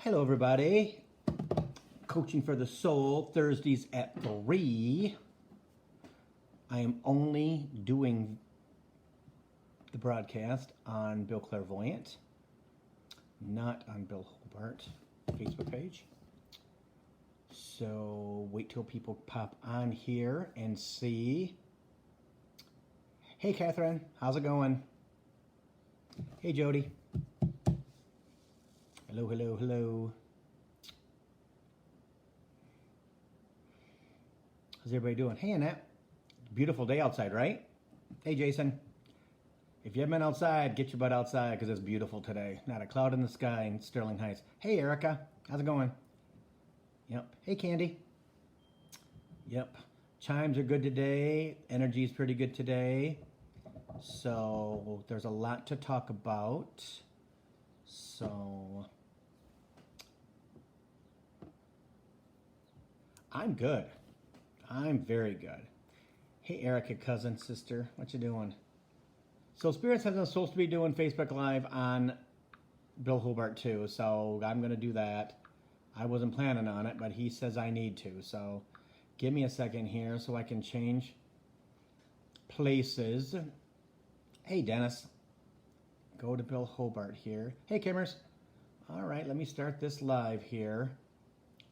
Hello, everybody. Coaching for the Soul, Thursdays at 3. I am only doing the broadcast on Bill Clairvoyant, not on Bill Hobart Facebook page. So wait till people pop on here and see. Hey, Catherine. How's it going? Hey, Jody. Hello, hello, hello. How's everybody doing? Hey, Annette. Beautiful day outside, right? Hey, Jason. If you haven't been outside, get your butt outside because it's beautiful today. Not a cloud in the sky in Sterling Heights. Hey, Erica. How's it going? Yep. Hey, Candy. Yep. Chimes are good today. Energy is pretty good today. So there's a lot to talk about. So I'm good. I'm very good. Hey, Erica, cousin, sister, what you doing? So Spirits is supposed to be doing Facebook Live on Bill Hobart too, so I'm going to do that. I wasn't planning on it, but he says I need to, so give me a second here so I can change places. Hey, Dennis. Go to Bill Hobart here. Hey, Kimmers. All right, let me start this live here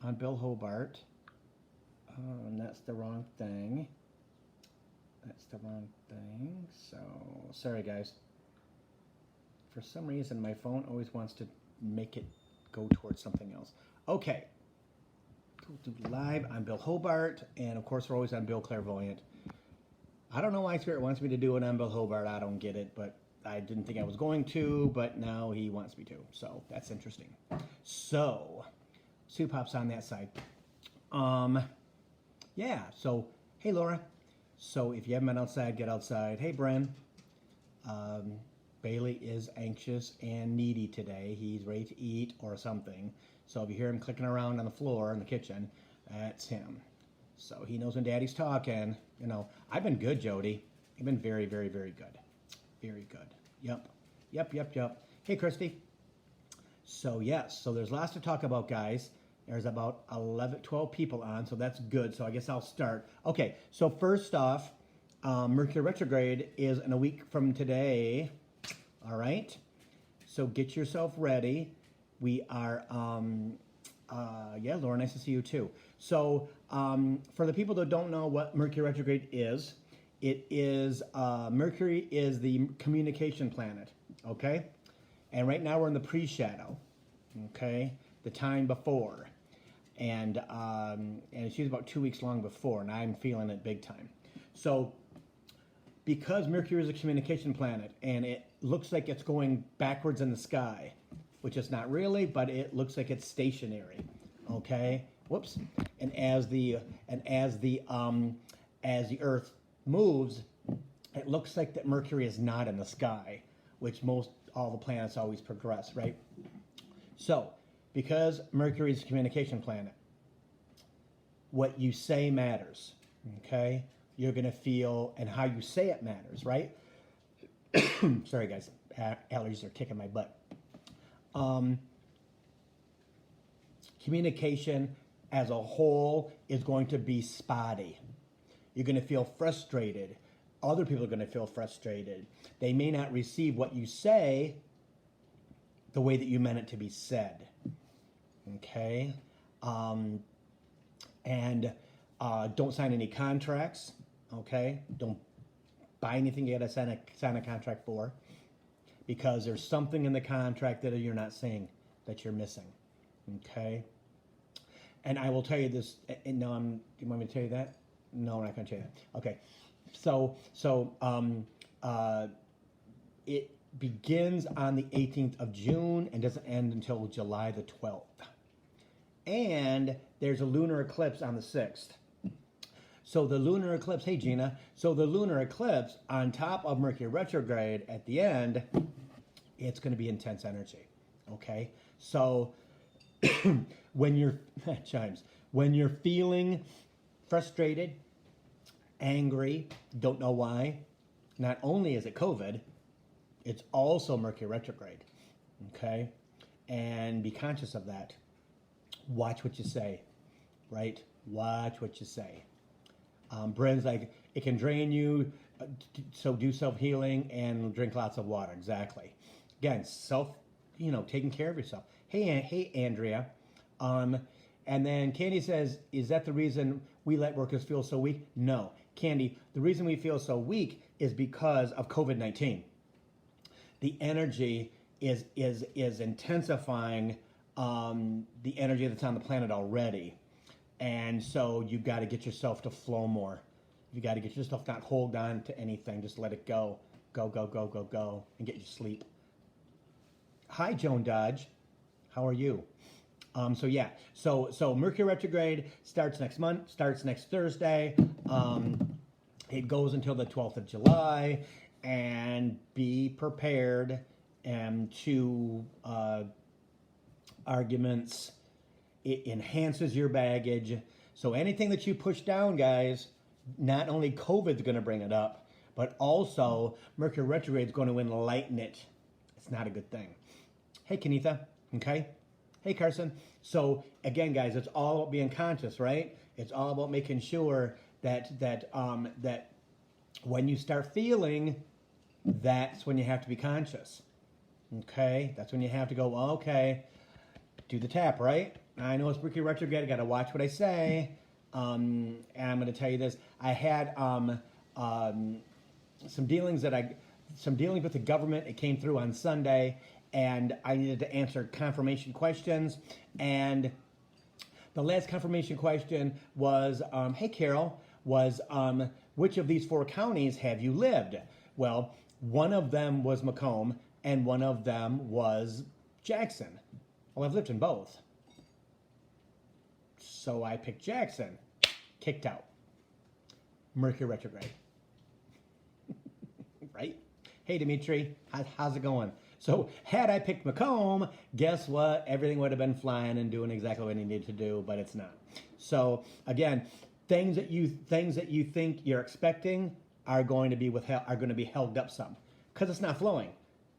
on Bill Hobart. Oh, and that's the wrong thing. That's the wrong thing. So, sorry, guys. For some reason, my phone always wants to make it go towards something else. Okay. Go to live on Bill Hobart, and of course, we're always on Bill Clairvoyant. I don't know why Spirit wants me to do it on Bill Hobart. I don't get it, but I didn't think I was going to, but now he wants me to. So that's interesting. So Sue pops on that side. Yeah, so hey, Laura. So if you haven't been outside, get outside. Hey, Bren. Bailey is anxious and needy today. He's ready to eat or something. So if you hear him clicking around on the floor in the kitchen, that's him. So he knows when Daddy's talking. You know, I've been good, Jody. I've been very, very, very good. Very good. Yep. Yep. Hey, Christy. So, yes. So there's lots to talk about, guys. There's about 12 people on, so that's good. So I guess I'll start. Okay. So first off, Mercury retrograde is in a week from today. All right. So get yourself ready. We are, yeah, Laura, nice to see you too. So for the people that don't know what Mercury retrograde is, it is, Mercury is the communication planet, okay? And right now we're in the pre-shadow, okay? The time before. And it's usually about 2 weeks long before, and I'm feeling it big time. So because Mercury is a communication planet, and it looks like it's going backwards in the sky, which it's not really, but it looks like it's stationary, okay? Whoops. And as the Earth moves, it looks like that Mercury is not in the sky, which all the planets always progress, right? So, because Mercury is a communication planet, what you say matters, okay? You're going to feel, and how you say it matters, right? Sorry, guys. Allergies are kicking my butt. Communication as a whole is going to be spotty. You're going to feel frustrated. Other people are going to feel frustrated. They may not receive what you say the way that you meant it to be said. Okay? And don't sign any contracts. Okay? Don't buy anything you got to sign a contract for, because there's something in the contract that you're not saying that you're missing. Okay? And I will tell you this. No, do you want me to tell you that? No, I'm not going to tell you that. Okay. So it begins on the 18th of June and doesn't end until July the 12th. And there's a lunar eclipse on the 6th. So the lunar eclipse, hey Gina, so the lunar eclipse on top of Mercury retrograde at the end, it's going to be intense energy. Okay? So when you're feeling frustrated, angry, don't know why, not only is it COVID, it's also Mercury retrograde, okay? and be conscious of that. Watch what you say, right? Watch what you say. Brenn's like, it can drain you, so do self-healing and drink lots of water. Exactly. Again, taking care of yourself. Hey, Andrea. And then Candy says, is that the reason we let workers feel so weak? No. Candy, the reason we feel so weak is because of COVID-19. The energy is intensifying the energy that's on the planet already. And so you've got to get yourself to flow more. You got to get yourself not hold on to anything. Just let it go. Go, go, go, go, go, and get your sleep. Hi, Joan Dodge. How are you? So Mercury retrograde starts next Thursday. It goes until the 12th of July, and be prepared to arguments. It enhances your baggage. So anything that you push down, guys, not only COVID's going to bring it up, but also Mercury retrograde is going to enlighten it. It's not a good thing. Hey, Kenitha. Okay. Hey, Carson. So again, guys, it's all about being conscious, right? It's all about making sure that when you start feeling, that's when you have to be conscious. Okay, that's when you have to go, okay, do the tap, right? I know it's Mercury retrograde. I got to watch what I say. And I'm going to tell you this. I had some dealings with the government. It came through on Sunday, and I needed to answer confirmation questions. And the last confirmation question was, hey, Carol, was which of these 4 counties have you lived? Well, one of them was Macomb, and one of them was Jackson. Well, I've lived in both. So I picked Jackson. Kicked out. Mercury retrograde. Right? Hey, Dimitri. How's it going? So had I picked Macomb, guess what? Everything would have been flying and doing exactly what it needed to do, but it's not. So again, things that you think you're expecting are going to be held up some because it's not flowing.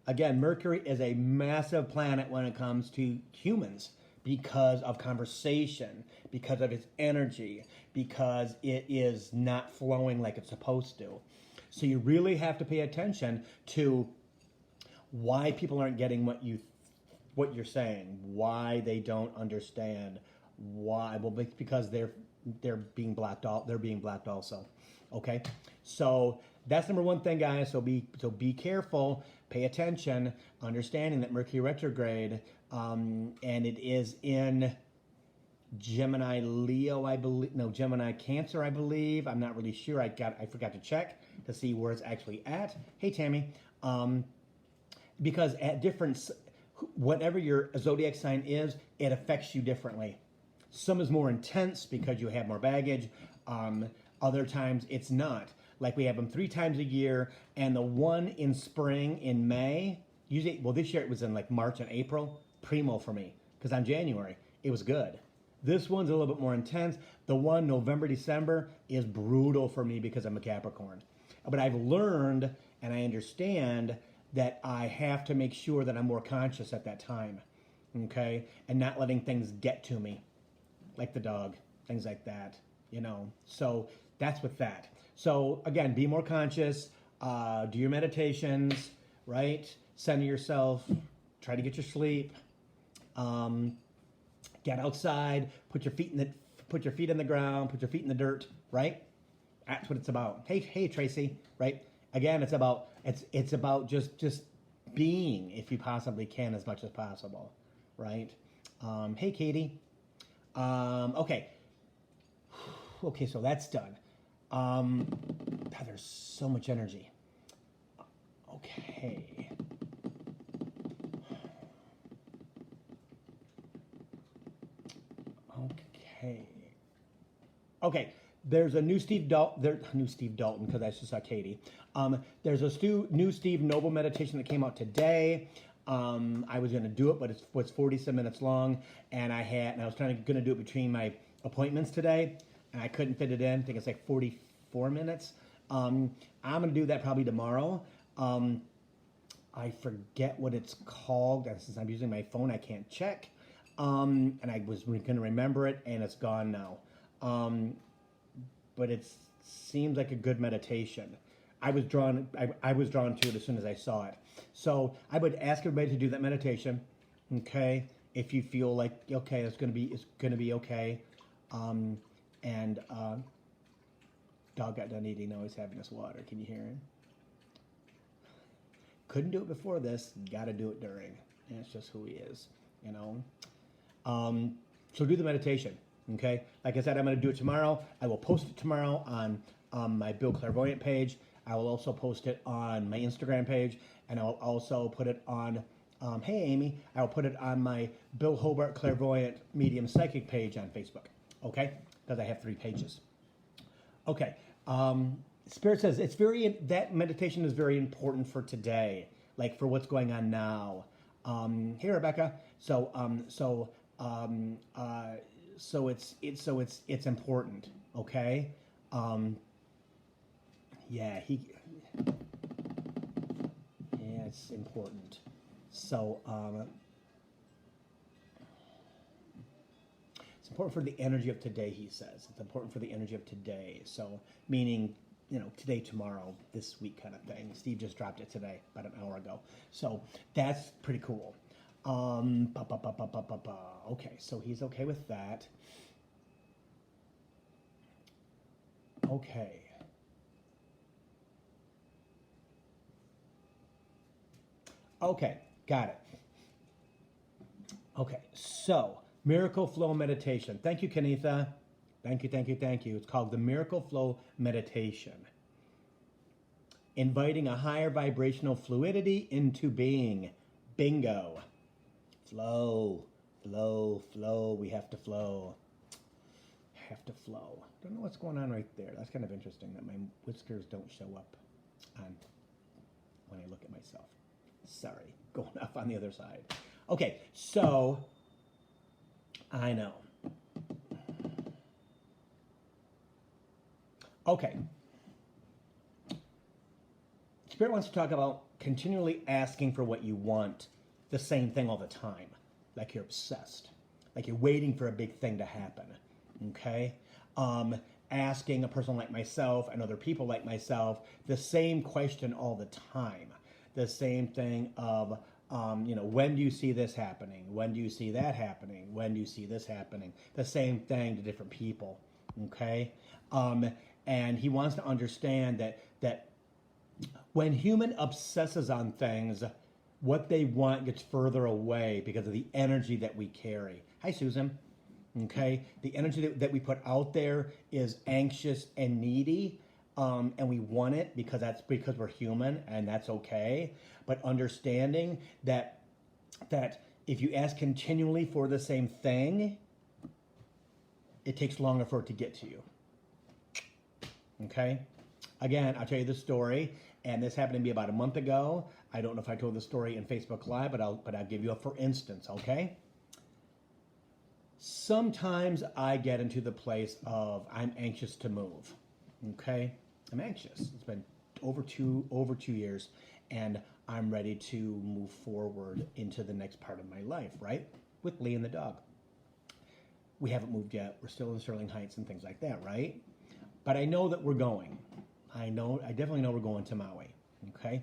Again, Mercury is a massive planet when it comes to humans because of conversation, because of its energy, because it is not flowing like it's supposed to. So you really have to pay attention to why people aren't getting what you're saying, why they don't understand, why. Well, because they're being blocked out. They're being blocked also. Okay, so that's number one thing, guys. So be careful, pay attention, understanding that Mercury retrograde, and it is in Gemini Leo, I believe. No, Gemini Cancer, I believe. I'm not really sure. I forgot to check to see where it's actually at. Hey, Tammy. Because at whatever your zodiac sign is, it affects you differently. Some is more intense because you have more baggage. Other times it's not. Like we have them 3 times a year, and the one in spring in May, usually, well, this year it was in like March and April, primo for me, because on January, it was good. This one's a little bit more intense. The one November, December is brutal for me because I'm a Capricorn. But I've learned and I understand that I have to make sure that I'm more conscious at that time, okay? And not letting things get to me, like the dog, things like that, So that's with that. So again, be more conscious, do your meditations, right? Center yourself, try to get your sleep, get outside, put your feet in the ground, put your feet in the dirt, right? That's what it's about. Hey, Tracy, right? Again, it's about just being, if you possibly can, as much as possible, right? Hey, Katie. Okay, so that's done. God, there's so much energy. Okay. Okay. There's a new Steve Dalton, because I just saw Katie. There's a new Steve Noble meditation that came out today. I was going to do it, but it was 47 minutes long, and I was going to do it between my appointments today, and I couldn't fit it in. I think it's like 44 minutes. I'm going to do that probably tomorrow. I forget what it's called. And since I'm using my phone, I can't check. And I was going to remember it, and it's gone now. But it seems like a good meditation. I was drawn to it as soon as I saw it. So I would ask everybody to do that meditation. Okay, if you feel like okay, it's gonna be okay. And dog got done eating. Now he's having his water. Can you hear him? Couldn't do it before this. Got to do it during. And it's just who he is, you know. So do the meditation. Okay, like I said, I'm going to do it tomorrow. I will post it tomorrow on my Bill Clairvoyant page. I will also post it on my Instagram page, and I'll also put it on. Hey Amy, I will put it on my Bill Hobart Clairvoyant Medium Psychic page on Facebook. Okay, because I have 3 pages. Okay. Spirit says that meditation is very important for today, like for what's going on now. Hey Rebecca. So it's important. Okay. Yeah, it's important. So it's important for the energy of today. He says it's important for the energy of today. So meaning, today, tomorrow, this week kind of thing. Steve just dropped it today, about an hour ago. So that's pretty cool. Okay, so he's okay with that. Okay. Okay, got it. Okay, so Miracle Flow Meditation. Thank you, Kenitha. Thank you. It's called the Miracle Flow Meditation. Inviting a higher vibrational fluidity into being. Bingo. Flow. We have to flow. Don't know what's going on right there. That's kind of interesting that my whiskers don't show up when I look at myself. Sorry, going off on the other side. Okay, so I know. Okay. Spirit wants to talk about continually asking for what you want, the same thing all the time, like you're obsessed, like you're waiting for a big thing to happen. Okay? Asking a person like myself and other people like myself the same question all the time. The same thing of, when do you see this happening? When do you see that happening? When do you see this happening? The same thing to different people. Okay? And he wants to understand that when human obsesses on things, what they want gets further away because of the energy that we carry. Hi, Susan. Okay? The energy that we put out there is anxious and needy, and we want it because we're human, and that's okay. But understanding that if you ask continually for the same thing, it takes longer for it to get to you. Okay? Again, I'll tell you the story, and this happened to me about a month ago. I don't know if I told the story in Facebook Live, but I'll give you a for instance, okay? Sometimes I get into the place of I'm anxious to move. Okay? I'm anxious. It's been over two years, and I'm ready to move forward into the next part of my life, right? With Lee and the dog. We haven't moved yet. We're still in Sterling Heights and things like that, right? But I know that we're going. I definitely know we're going to Maui, okay?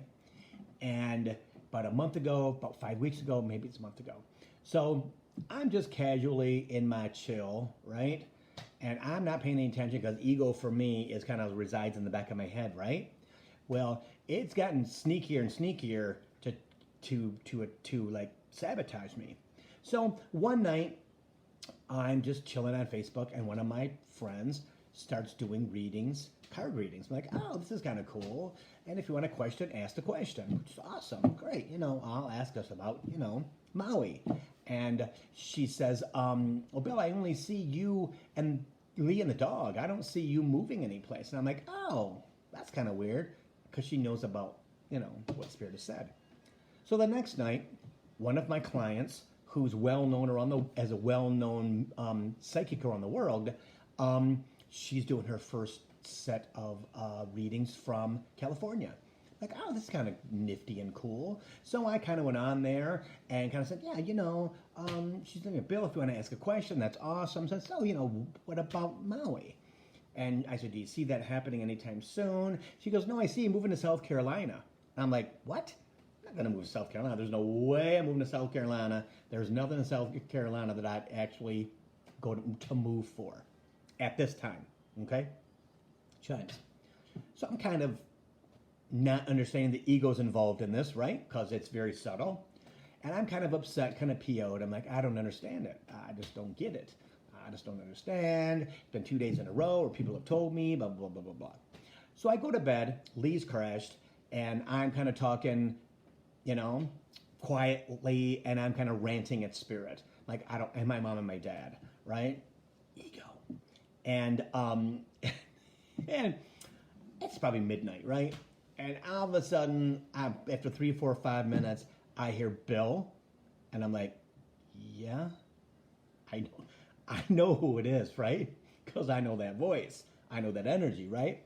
And about a month ago, about 5 weeks ago, maybe it's a month ago. So I'm just casually in my chill, right? And I'm not paying any attention because ego for me is kind of resides in the back of my head, right? Well, it's gotten sneakier and sneakier to like sabotage me. So one night, I'm just chilling on Facebook, and one of my friends starts doing readings, card readings. I'm like, oh, this is kind of cool. And if you want a question, ask the question, which is awesome. Great. I'll ask us about, Maui. And she says, well, Bill, I only see you and Lee and the dog. I don't see you moving anyplace. And I'm like, oh, that's kind of weird, because she knows about, what Spirit has said. So the next night, one of my clients, who's well-known as a well-known psychic around the world, she's doing her first set of readings from California. Like, oh, this is kind of nifty and cool. So I kind of went on there and kind of said, yeah, she's thinking, Bill, if you want to ask a question, that's awesome. So, what about Maui? And I said, do you see that happening anytime soon? She goes, no, I see you moving to South Carolina. And I'm like, what? I'm not going to move to South Carolina. There's no way I'm moving to South Carolina. There's nothing in South Carolina that I'd actually go to move for at this time. Okay? Chimes. So I'm kind of not understanding the egos involved in this, right? Because it's very subtle. And I'm kind of upset, kind of PO'd. I'm like, I don't understand it. I just don't get it. I just don't understand. It's been 2 days in a row where people have told me, blah, blah, blah, blah, blah. So I go to bed, Lee's crashed, and I'm kind of talking, quietly, and I'm kind of ranting at Spirit. Like, and my mom and my dad, right? Ego. And, and it's probably midnight, right? And all of a sudden, after 3, 4, 5 minutes, I hear Bill, and I'm like, yeah, I know who it is, right? Because I know that voice. I know that energy, right?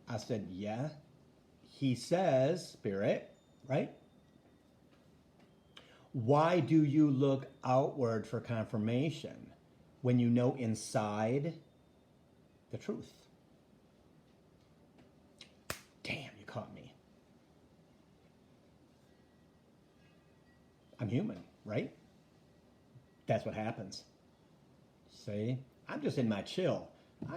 I said, yeah. He says, Spirit, right? Why do you look outward for confirmation when you know inside the truth? Damn, you caught me. I'm human, right? That's what happens. See? I'm just in my chill.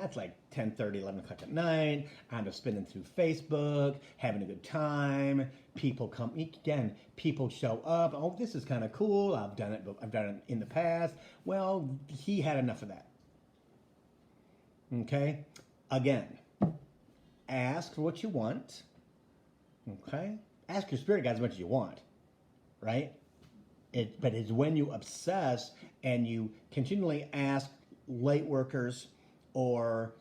It's like 10:30, 11 o'clock at night. I'm just spinning through Facebook, having a good time. People come, again, people show up. Oh, this is kind of cool. I've done it in the past. Well, he had enough of that. Okay? Again, ask for what you want. Okay? Ask your spirit guide as much as you want. Right? But it's when you obsess and you continually ask light workers or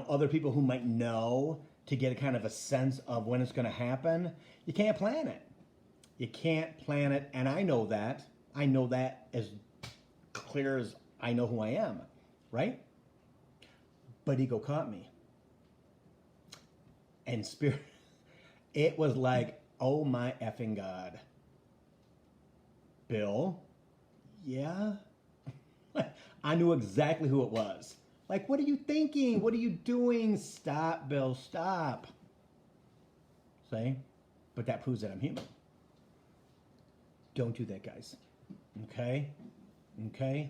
other people who might know to get a kind of a sense of when it's going to happen, you can't plan it. You can't plan it, and I know that. I know that as clear as I know who I am, right? But ego caught me. And Spirit, it was like, oh my effing God. Bill? Yeah? I knew exactly who it was. Like, what are you thinking? What are you doing? Stop, Bill, stop. See? But that proves that I'm human. Don't do that, guys. Okay? Okay?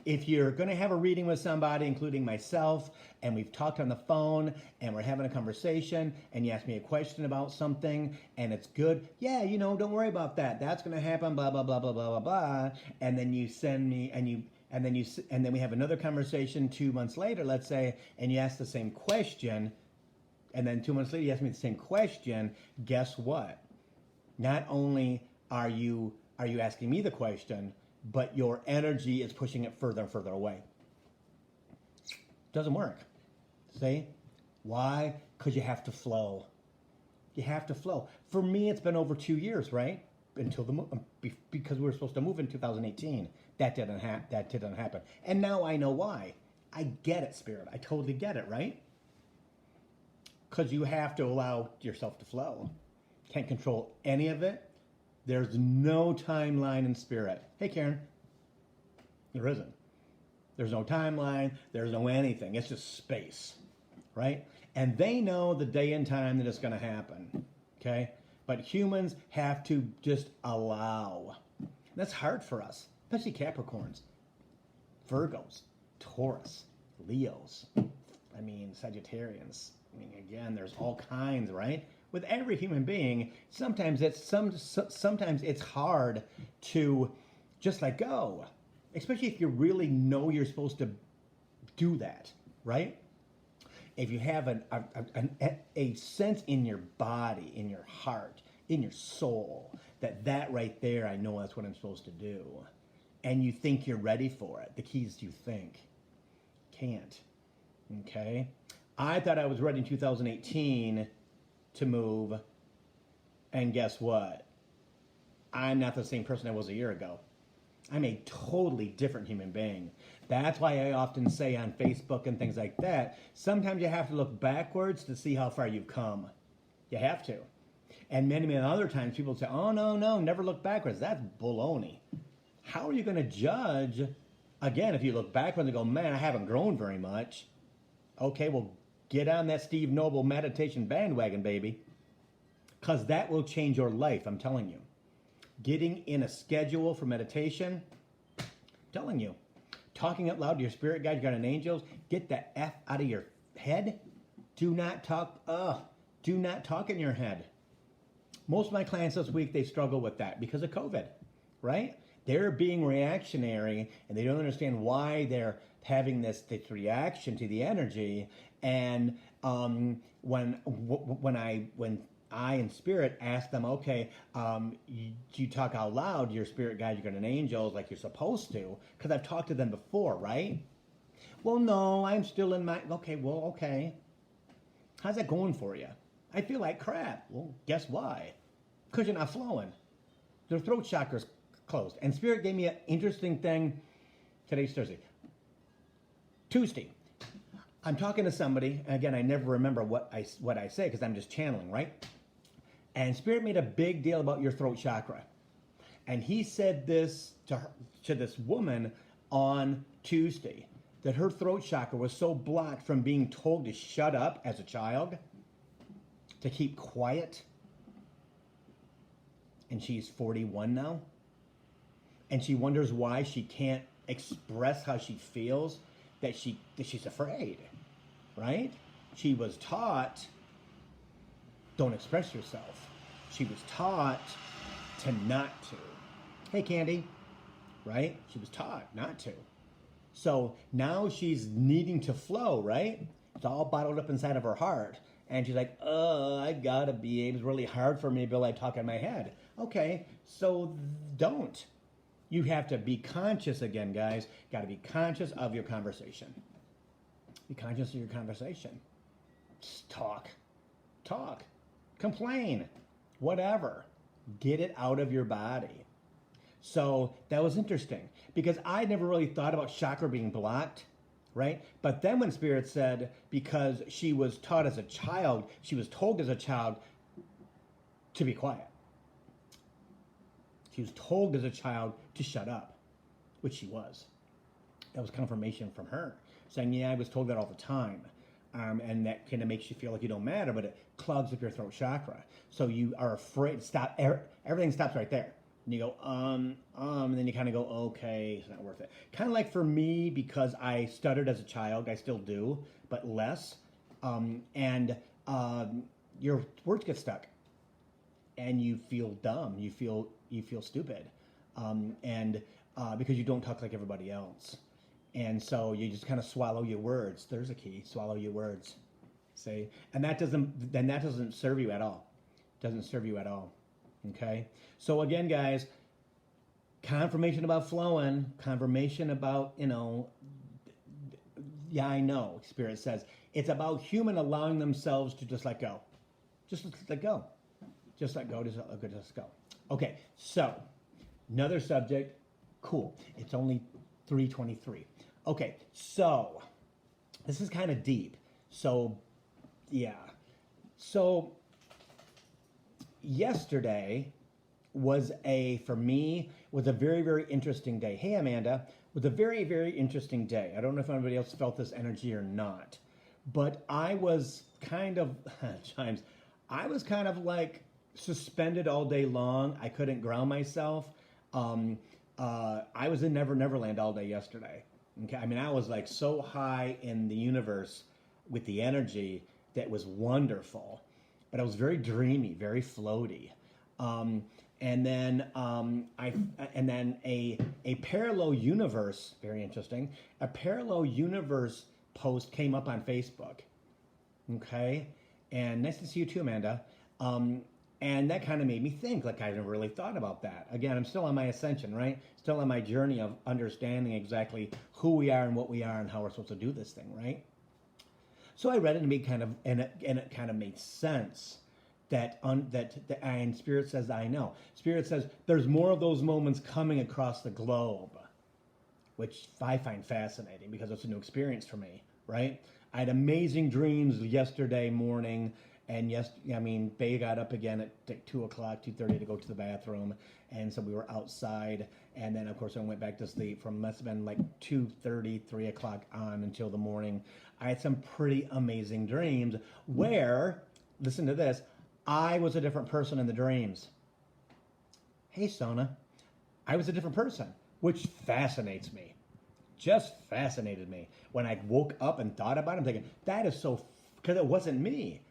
If you're going to have a reading with somebody, including myself, and we've talked on the phone, and we're having a conversation, and you ask me a question about something, and it's good, yeah, don't worry about that. That's going to happen, blah, blah, blah, blah, blah, blah, blah. And then you send me, and then we have another conversation 2 months later, let's say, and you ask the same question, and then 2 months later you ask me the same question. Guess what? Not only are you asking me the question, but your energy is pushing it further and further away. Doesn't work. See? Why? Because you have to flow. You have to flow. For me, it's been over 2 years, right? Because we were supposed to move in 2018. That didn't happen. And now I know why. I get it, Spirit. I totally get it, right? Because you have to allow yourself to flow. Can't control any of it. There's no timeline in Spirit. Hey, Karen. There isn't. There's no timeline. There's no anything. It's just space, right? And they know the day and time that it's going to happen, okay? But humans have to just allow. That's hard for us, especially Capricorns, Virgos, Taurus, Leos, Sagittarians. Again, there's all kinds, right? With every human being, sometimes it's hard to just let go, especially if you really know you're supposed to do that, right? If you have a sense in your body, in your heart, in your soul, that right there, I know that's what I'm supposed to do, and you think you're ready for it. The key is you think. Can't. Okay? I thought I was ready in 2018 to move, and guess what? I'm not the same person I was a year ago. I'm a totally different human being. That's why I often say on Facebook and things like that, sometimes you have to look backwards to see how far you've come. You have to. And many, many other times people say, oh, no, no, never look backwards. That's baloney. How are you going to judge, again, if you look backwards and go, man, I haven't grown very much? Okay, well, get on that Steve Noble meditation bandwagon, baby. Because that will change your life, I'm telling you. Getting in a schedule for meditation, I'm telling you. Talking out loud to your spirit guide, your guardian angels, get the F out of your head. Do not talk, do not talk in your head. Most of my clients this week, they struggle with that because of COVID, right? They're being reactionary and they don't understand why they're having this reaction to the energy. And when I in spirit ask them, okay, you talk out loud, your spirit guide, your guardian angels, like you're supposed to, because I've talked to them before, right? Well, no, I'm still in my, okay. How's that going for you? I feel like crap. Well, guess why? Because you're not flowing. Their throat chakra's closed. And spirit gave me an interesting thing. Today's Thursday. Tuesday. I'm talking to somebody, and again, I never remember what I say because I'm just channeling, right? And Spirit made a big deal about your throat chakra. And he said this to this woman on Tuesday, that her throat chakra was so blocked from being told to shut up as a child, to keep quiet. And she's 41 now. And she wonders why she can't express how she feels, that she's afraid, right? She was taught, don't express yourself. She was taught to not to. Hey, Candy, right? She was taught not to. So now she's needing to flow, right? It's all bottled up inside of her heart. And she's like, I gotta be, it's really hard for me to be able to talk in my head. Okay, so don't. You have to be conscious again, guys. Got to be conscious of your conversation. Be conscious of your conversation. Just talk. Complain. Whatever. Get it out of your body. So that was interesting because I never really thought about chakra being blocked, right? But then when Spirit said, because she was taught as a child, she was told as a child to be quiet. She was told as a child to shut up, which she was. That was confirmation from her, saying, yeah, I was told that all the time. And that kind of makes you feel like you don't matter, but it clogs up your throat chakra. So you are afraid, stop, everything stops right there. And you go, and then you kind of go, okay, it's not worth it. Kind of like for me, because I stuttered as a child, I still do, but less. Your words get stuck. And you feel dumb, you feel stupid, because you don't talk like everybody else, and so you just kind of swallow your words. There's a key: swallow your words. See, and that doesn't serve you at all. Doesn't serve you at all. Okay. So again, guys, confirmation about flowing, confirmation about yeah, I know. Spirit says it's about human allowing themselves to just let go, just let go. Just let go, just go. Okay, so another subject. Cool. It's only 3:23. Okay, so this is kind of deep. So, yeah. So yesterday for me, was a very, very interesting day. Hey, Amanda, was a very, very interesting day. I don't know if anybody else felt this energy or not, but I was kind of, Chimes, I was kind of like, suspended all day long. I couldn't ground myself. I was in Never Neverland all day yesterday. Okay, I mean, I was like so high in the universe with the energy that was wonderful, but I was very dreamy, very floaty. And then a parallel universe, very interesting. A parallel universe post came up on Facebook. Okay, and nice to see you too, Amanda. And that kind of made me think, like I never really thought about that. Again, I'm still on my ascension, right? Still on my journey of understanding exactly who we are and what we are and how we're supposed to do this thing, right? So I read it and it kind of made sense that and Spirit says, I know. Spirit says there's more of those moments coming across the globe, which I find fascinating because it's a new experience for me, right? I had amazing dreams yesterday morning. And yes, I mean, Bay got up again at like 2 o'clock, 2:30 to go to the bathroom. And so we were outside. And then, of course, I went back to sleep from must have been like 2:30, 3 o'clock on until the morning. I had some pretty amazing dreams where, listen to this, I was a different person in the dreams. Hey, Sona, I was a different person, which fascinates me. Just fascinated me. When I woke up and thought about it, I'm thinking, that is so, because it wasn't me.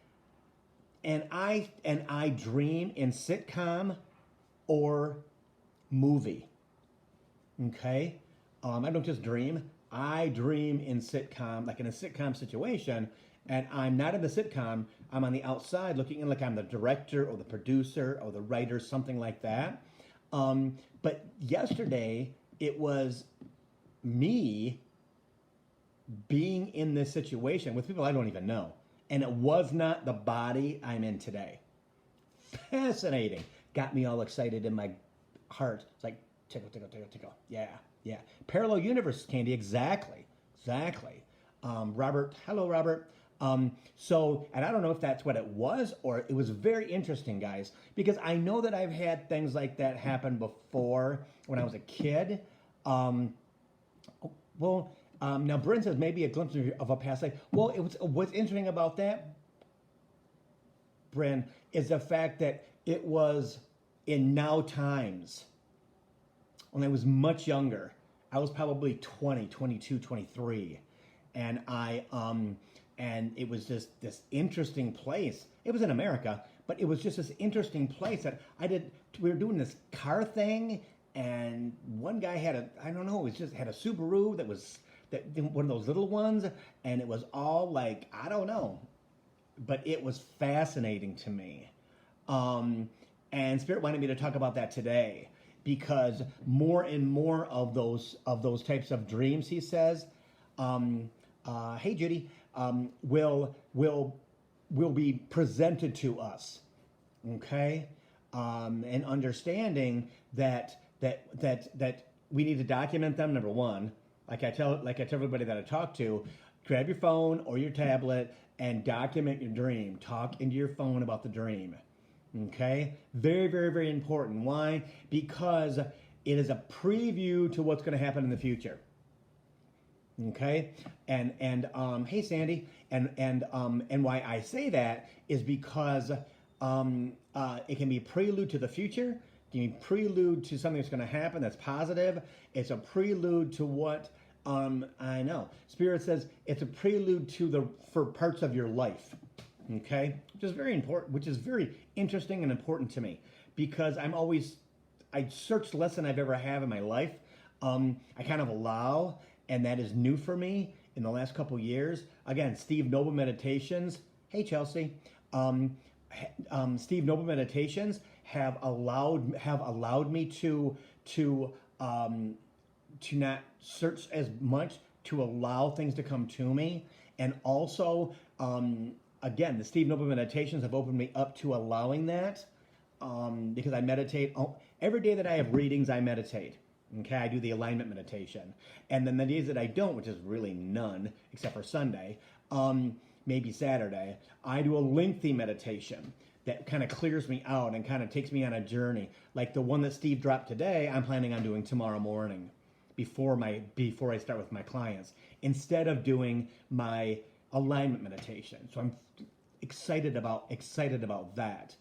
And I dream in sitcom or movie. Okay? I don't just dream. I dream in sitcom, like in a sitcom situation, and I'm not in the sitcom. I'm on the outside looking in like I'm the director or the producer or the writer, something like that. But yesterday, it was me being in this situation with people I don't even know. And it was not the body I'm in today. Fascinating. Got me all excited in my heart. It's like, tickle, tickle, tickle, tickle. Yeah, yeah. Parallel universe, Candy. Exactly. Exactly. Robert. Hello, Robert. So, and I don't know if that's what it was or it was very interesting, guys, because I know that I've had things like that happen before when I was a kid. Now Bryn says maybe a glimpse of a past life. Well, what's interesting about that, Bryn, is the fact that it was in now times when I was much younger. I was probably 20, 22, 23. And and it was just this interesting place. It was in America, but it was just this interesting place that we were doing this car thing, and one guy had I don't know, it just had a Subaru that was one of those little ones, and it was all like, I don't know, but it was fascinating to me. And Spirit wanted me to talk about that today because more and more of those types of dreams, he says, hey Judy, will be presented to us, okay, and understanding that we need to document them. Number one, like I tell everybody that I talk to, grab your phone or your tablet and document your dream. Talk into your phone about the dream. Okay? Very, very, very important. Why? Because it is a preview to what's going to happen in the future. Okay? And hey Sandy, and why I say that is because it can be a prelude to the future. It can be a prelude to something that's going to happen that's positive. It's a prelude to what I know. Spirit says it's a prelude for parts of your life. Okay? Which is very important, which is very interesting and important to me because I search less than I've ever have in my life. I kind of allow, and that is new for me in the last couple years. Again, Steve Noble Meditations. Hey Chelsea. Steve Noble Meditations have allowed me to not search as much, to allow things to come to me. And also, again, the Steve Noble Meditations have opened me up to allowing that because I meditate. Every day that I have readings, I meditate. Okay, I do the alignment meditation. And then the days that I don't, which is really none, except for Sunday, maybe Saturday, I do a lengthy meditation that kind of clears me out and kind of takes me on a journey. Like the one that Steve dropped today, I'm planning on doing tomorrow morning before I start with my clients, instead of doing my alignment meditation. So I'm excited about that.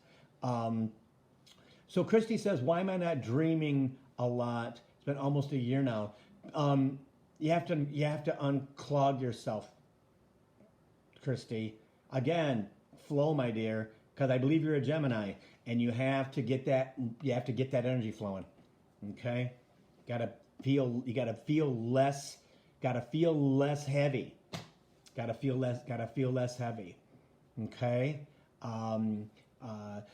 So Christy says, why am I not dreaming a lot? It's been almost a year now. You have to unclog yourself, Christy. Again, flow, my dear, because I believe you're a Gemini, and you have to get that energy flowing. Okay? You gotta feel less heavy. Gotta feel less heavy. Okay?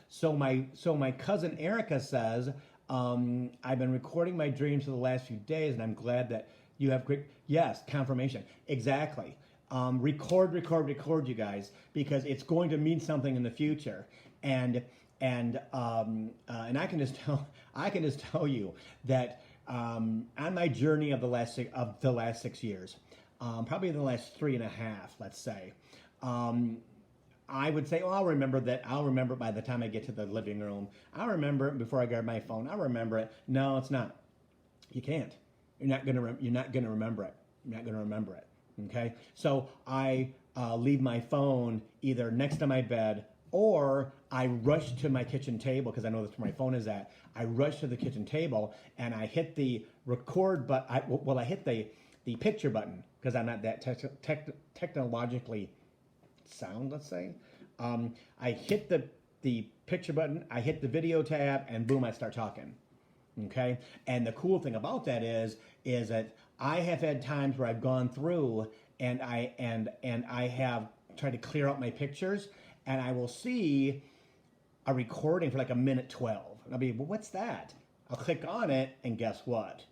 So my cousin Erica says, I've been recording my dreams for the last few days, and I'm glad that you have great, yes, confirmation. Exactly. Record, you guys, because it's going to mean something in the future. And I can just tell you that on my journey of the last 6 years, probably in the last 3.5, let's say, I would say, oh, I'll remember that. I'll remember it by the time I get to the living room. I'll remember it before I grab my phone. I'll remember it. No, it's not. You can't. You're not gonna remember it. You're not gonna remember it. Okay. So I leave my phone either next to my bed, or I rush to my kitchen table because I know that's where my phone is at. I rush to the kitchen table and I hit the record button. I hit the picture button because I'm not that technologically sound, let's say. I hit the picture button, I hit the video tab, and boom, I start talking. Okay? And the cool thing about that is that I have had times where I've gone through and I have tried to clear out my pictures, and I will see a recording for like a minute 12. And I'll be, well, what's that? I'll click on it, and guess what?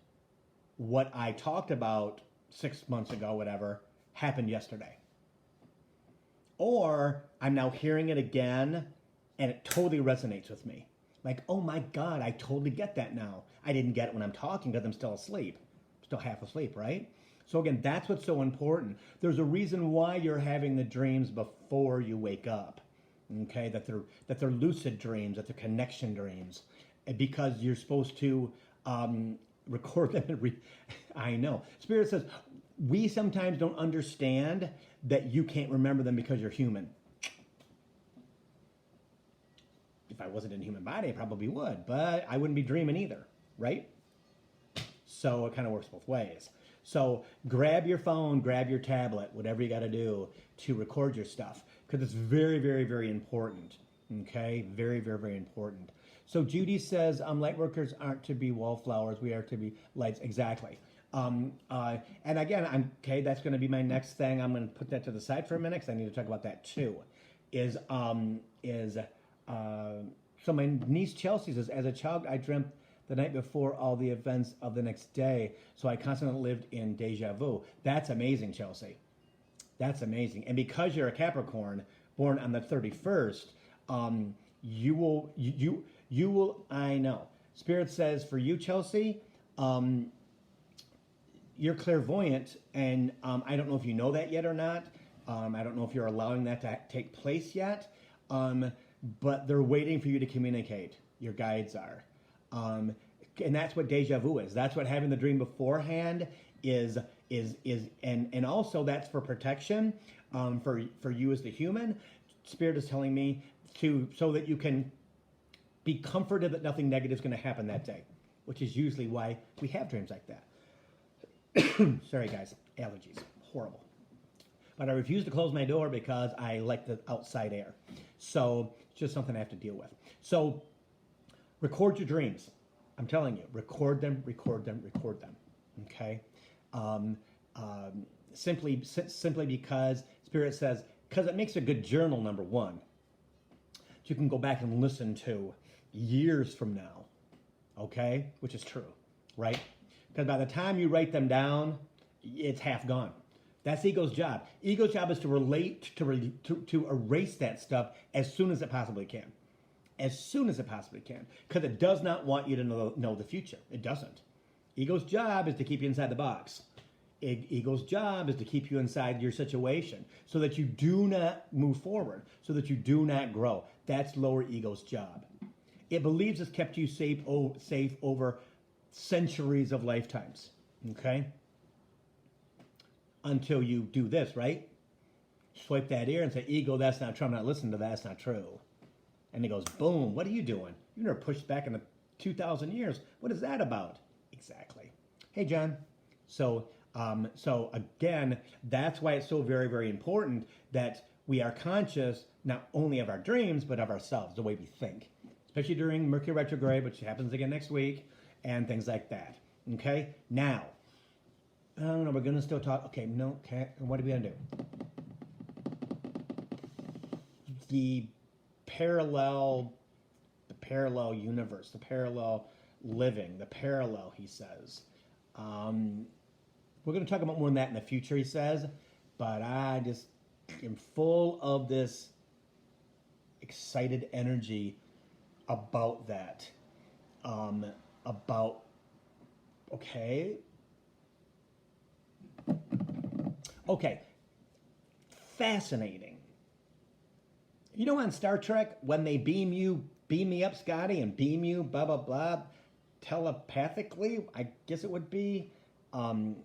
What I talked about 6 months ago, whatever, happened yesterday. Or I'm now hearing it again, and it totally resonates with me. Like, oh my God, I totally get that now. I didn't get it when I'm talking because I'm still asleep. Still half asleep, right? So again, that's what's so important. There's a reason why you're having the dreams before you wake up. Okay, that they're lucid dreams, that they're connection dreams, because you're supposed to record them. I know. Spirit says we sometimes don't understand that you can't remember them because you're human. If I wasn't in a human body, I probably would, but I wouldn't be dreaming either, right? So it kind of works both ways. So grab your phone, grab your tablet, whatever you got to do to record your stuff, because it's very, very, very important. Okay, very, very, very important. So Judy says, light workers aren't to be wallflowers; we are to be lights. Exactly. And again, that's going to be my next thing. I'm going to put that to the side for a minute because I need to talk about that too. So my niece Chelsea says, as a child, I dreamt the night before all the events of the next day, so I constantly lived in deja vu. That's amazing, Chelsea. That's amazing. And because you're a Capricorn, born on the 31st, you will. I know. Spirit says for you, Chelsea, you're clairvoyant, and I don't know if you know that yet or not. I don't know if you're allowing that to take place yet. But they're waiting for you to communicate. Your guides are. And that's what deja vu is. That's what having the dream beforehand is, and also that's for protection, for you as the human. Spirit is telling me so that you can be comforted that nothing negative is going to happen that day, which is usually why we have dreams like that. Sorry guys, allergies, horrible. But I refuse to close my door because I like the outside air. So it's just something I have to deal with. So record your dreams. I'm telling you, record them, record them, record them. Okay? Simply because Spirit says, because it makes a good journal, number one. You can go back and listen to years from now. Okay? Which is true, right? Because by the time you write them down, it's half gone. That's ego's job. Ego's job is to erase that stuff as soon as it possibly can. As soon as it possibly can. Because it does not want you to know the future. It doesn't. Ego's job is to keep you inside the box. Ego's job is to keep you inside your situation so that you do not move forward, so that you do not grow. That's lower ego's job. It believes it's kept you safe over centuries of lifetimes. Okay? Until you do this, right? Swipe that ear and say, ego, that's not true. I'm not listening to that. That's not true. And he goes, boom, what are you doing? You never pushed back in 2,000 years. What is that about? Exactly. Hey, John. So again, that's why it's so very, very important that we are conscious not only of our dreams, but of ourselves, the way we think. Especially during Mercury retrograde, which happens again next week, and things like that. Okay? Now, I don't know, we're going to still talk. Okay, no, okay. What are we going to do? The parallel universe, the parallel living, the parallel, he says. We're going to talk about more than that in the future, he says. But I just am full of this excited energy about that. Okay, fascinating. You know, on Star Trek, when they beam me up, Scotty, and beam you, blah, blah, blah, telepathically, I guess it would be, um,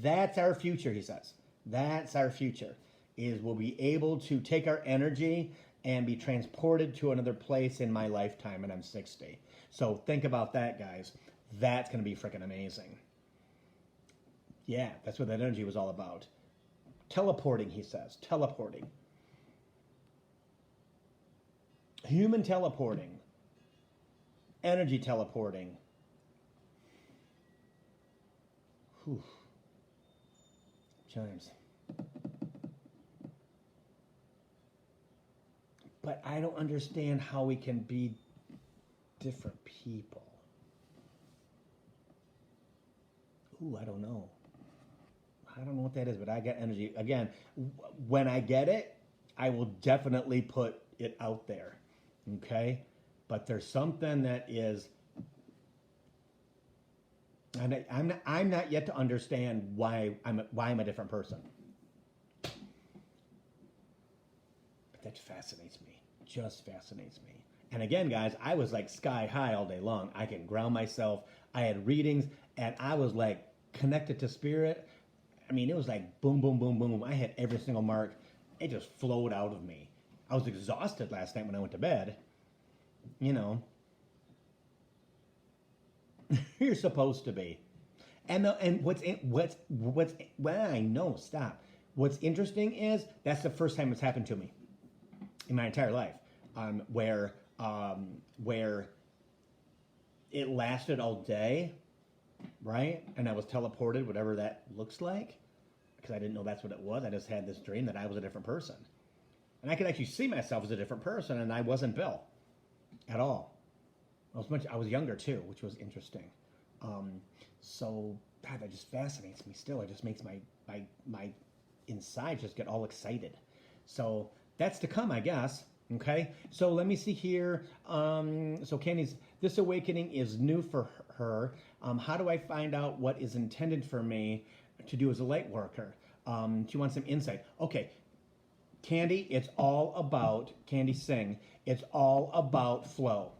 that's our future, he says. That's our future, is we'll be able to take our energy and be transported to another place in my lifetime, and I'm 60. So think about that, guys. That's going to be freaking amazing. Yeah, that's what that energy was all about. Teleporting, he says. Teleporting. Human teleporting. Energy teleporting. Whew. Chimes. But I don't understand how we can be different people. Ooh, I don't know. I don't know what that is, but I get energy. Again, when I get it, I will definitely put it out there. Okay? But there's something that is, and I'm not yet to understand why I'm a different person. But that fascinates me. Just fascinates me. And again, guys, I was like sky high all day long. I can ground myself. I had readings, and I was like connected to spirit. I mean, it was like boom, boom, boom, boom. I had every single mark. It just flowed out of me. I was exhausted last night when I went to bed. You know, you're supposed to be. And what's well, I know. Stop. What's interesting is that's the first time it's happened to me in my entire life, where it lasted all day, right? And I was teleported, whatever that looks like, because I didn't know that's what it was. I just had this dream that I was a different person, and I could actually see myself as a different person, and I wasn't Bill at all. I was younger too, which was interesting. So God, that just fascinates me still. It just makes my inside just get all excited. So that's to come, I guess. Okay, so let me see here. So Candy's, this awakening is new for her. How do I find out what is intended for me to do as a light worker? She wants some insight. Okay, Candy, it's all about, Candy Singh, it's all about flow.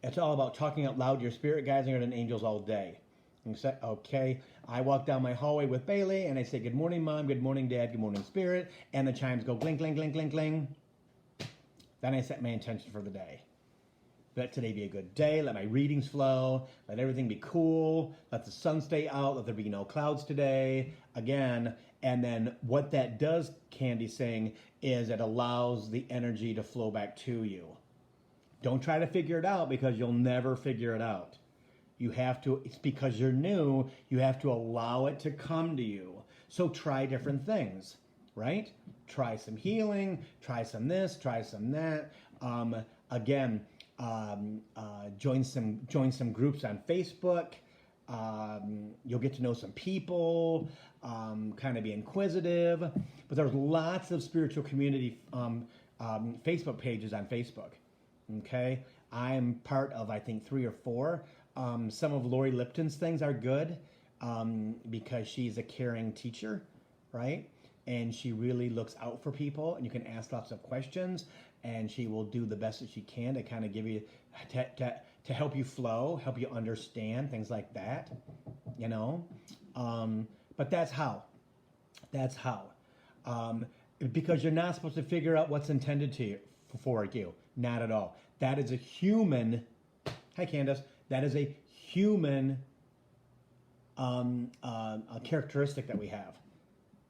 It's all about talking out loud to your spirit guides and angels all day. Okay, I walk down my hallway with Bailey and I say, good morning, Mom, good morning, Dad, good morning, Spirit, and the chimes go gling, gling, gling, gling, gling. Then I set my intention for the day. Let today be a good day. Let my readings flow. Let everything be cool. Let the sun stay out. Let there be no clouds today. Again, and then what that does, Candy Singh, is it allows the energy to flow back to you. Don't try to figure it out because you'll never figure it out. You have to, it's because you're new, you have to allow it to come to you. So try different things, right? Try some healing, try some this, try some that. Join some groups on Facebook. You'll get to know some people, kind of be inquisitive. But there's lots of spiritual community Facebook pages on Facebook. Okay, I'm part of, I think, 3 or 4. Some of Lori Lipton's things are good because she's a caring teacher, right? And she really looks out for people, and you can ask lots of questions, and she will do the best that she can to kind of give you, to help you flow, help you understand, things like that, you know? But that's how. That's how. Because you're not supposed to figure out what's intended to you, for you. Not at all. That is a human, hi Candace, that is a human a characteristic that we have,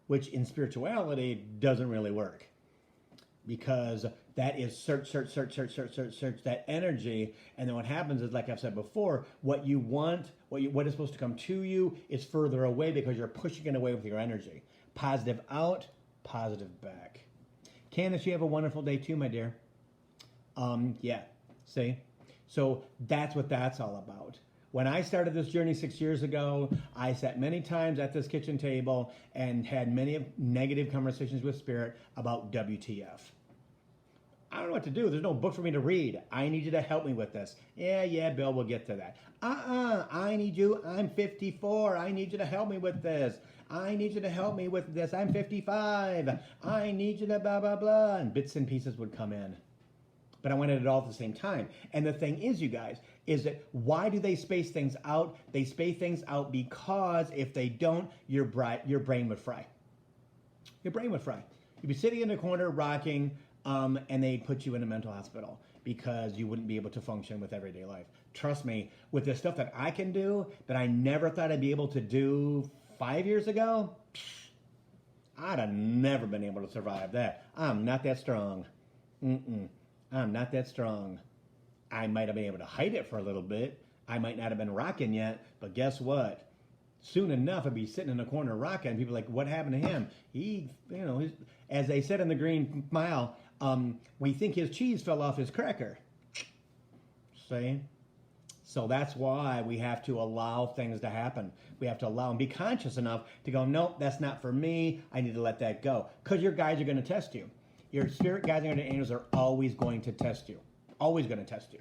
which in spirituality doesn't really work, because that is search that energy, and then what happens is, like I've said before, what you want, what is supposed to come to you is further away because you're pushing it away with your energy. Positive out, positive back. Candace, you have a wonderful day too, my dear. Yeah, see? So that's what that's all about. When I started this journey 6 years ago, I sat many times at this kitchen table and had many negative conversations with Spirit about WTF. I don't know what to do. There's no book for me to read. I need you to help me with this. Yeah, Bill, we'll get to that. I need you. I'm 54. I need you to help me with this. I need you to help me with this. I'm 55. I need you to blah, blah, blah. And bits and pieces would come in. But I wanted it all at the same time. And the thing is, you guys, is that why do they space things out? They space things out because if they don't, your brain would fry. Your brain would fry. You'd be sitting in a corner rocking, and they'd put you in a mental hospital because you wouldn't be able to function with everyday life. Trust me, with the stuff that I can do that I never thought I'd be able to do 5 years ago, I'd have never been able to survive that. I'm not that strong. I'm not that strong. I might have been able to hide it for a little bit. I might not have been rocking yet, but guess what? Soon enough, I'd be sitting in a corner rocking, and people are like, what happened to him? He, as they said in the Green Mile, we think his cheese fell off his cracker. See? So that's why we have to allow things to happen. We have to allow and be conscious enough to go, nope, that's not for me. I need to let that go. Because your guides are going to test you. Your spirit guides and your angels are always going to test you. Always going to test you.